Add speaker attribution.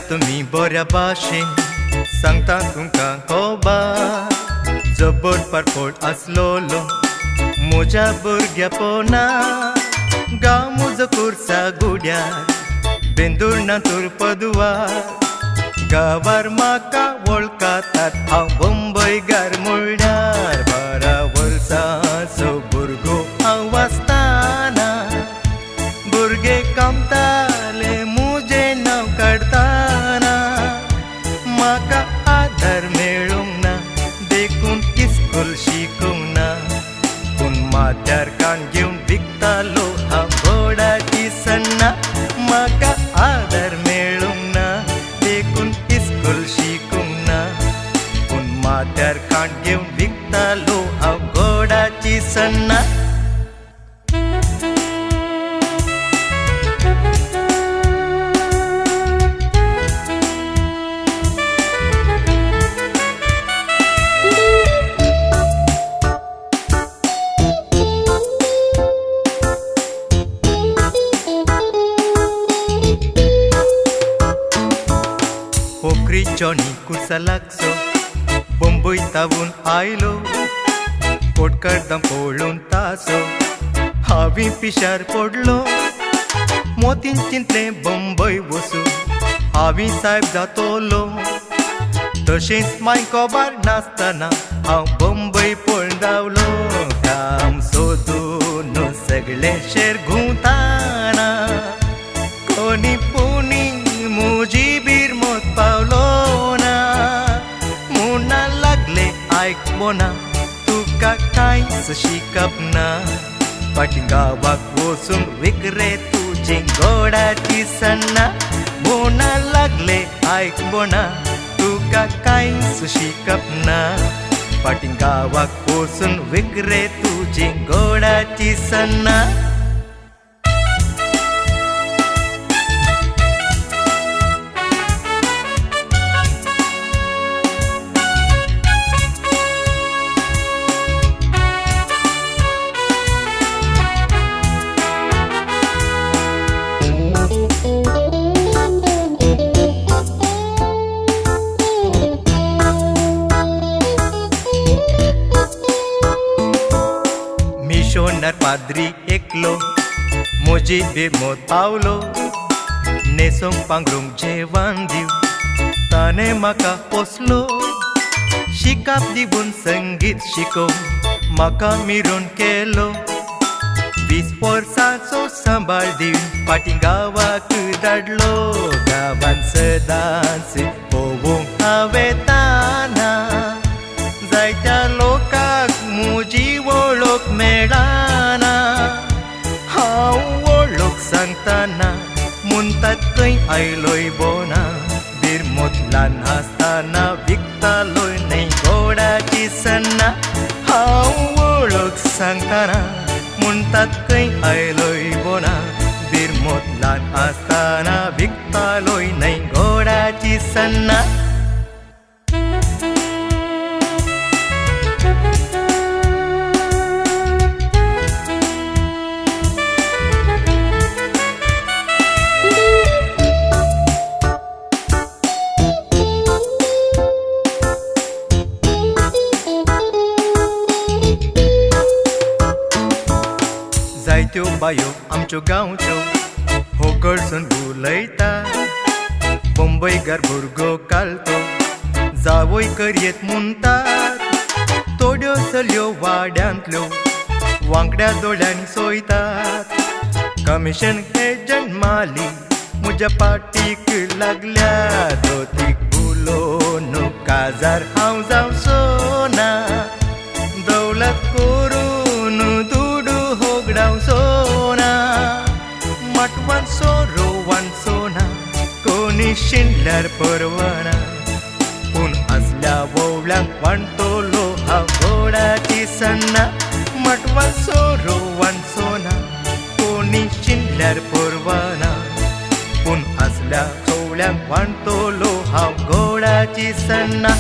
Speaker 1: तुम्ही बऱ्या भाशेन सांगता तुमकां खबर जबर पारपोट आसलोलो म्हज्या भुरग्यापोना गांव म्हजो कुर्सा गुड्यार बेंदूर नातूर पदुवार गांवार म्हाका वळखतात हांव मुंबयकार म्हणल्यार 12 वर्सांचो भुरगो हांव आसतना भुरगे कामताले म्हजें नांव काडटाना म्हाका आदार मेळूंक ना देखून इस्कूल शिकूंक ना पूण माथ्यार कान घेवन विकतालो हांव गोडाची सन्ना म्हाका आदार मेळूंक ना देखून इस्कूल शिकूंक ना पूण माथ्यार कान घेवन विकतालो हांव गोडाची सन्ना पोखरी जॉनी कुर्सा लागसो बंबई तावून आयलो पोटकार्दां पळोवन तासो हांवें पिशार पडलो मोतीन चिंतलें बंबई वचून हांवें सायब जातोलो तशेंच मायकोबार नासतना हांव बंबई पळोवन रावलो काम सोदून सगळें शेर घुंवताना कोणी पुणी म्हजी बिरमत पावलो ना मुना लागले आयकबो ना तुका कांयच शिकप ना फाटीं गांवाक वचून विक रे तुजें गोडाची सन्ना मुना लागले आयकबो ना तुका कांयच शिकप ना फाटीं गांवाक वचून विक रे तुजें गोडाची सन्ना मिशोनार पाद्री एकलो म्हजी बेमोत पावलो न्हेसोंक पांघरूंक जेवण दिव ताणें म्हाका पोसलो शिकाप दिवून संगीत शिकोवन म्हाका मिरोन केलो 20 वर्सांचो सांबाळ दिवन फाटीं गांवाक धाडलो गांवांत सदांच पळोवंक हांवें ताना जायत्या लोकांक म्हजी वळख मेळना हांव वळख सांगतना म्हणटात खंय आयलोय बोना बिरमोत ल्हान आसतना विकतालोय न्हय गोडाची सन्ना हांव वळख सांगतना म्हणटात खंय आयलोय बोना बिरमोत ल्हान आसतना विकतालोय न्हय गोडाची सन्ना जायत्यो बायो आमच्यो गांवच्यो हो कडसून उलयता मुंबयकार भुरगो कालतो जावोय करयेत म्हणटात थोड्यो चलयो वाड्यांतल्यो वांगड्या दोळ्यांनी सोयतात कमिशन एजंट माली म्हज्या पाटीक लागल्या दोतीक उलोवन काजार हांव जावं सोना दौलत करून दुडू होगडाव सोना माटवान सोरोवान सोना कोणी शिंडल्यार परवना पूण असल्या वोवळ्यांक वांटतलो हांव गोडाची सन्ना माटवान सोरोवान सोना कोणी शिंडल्यार परवना पूण असल्या चवळ्यांक वांटतलो हांव गोडाची सन्ना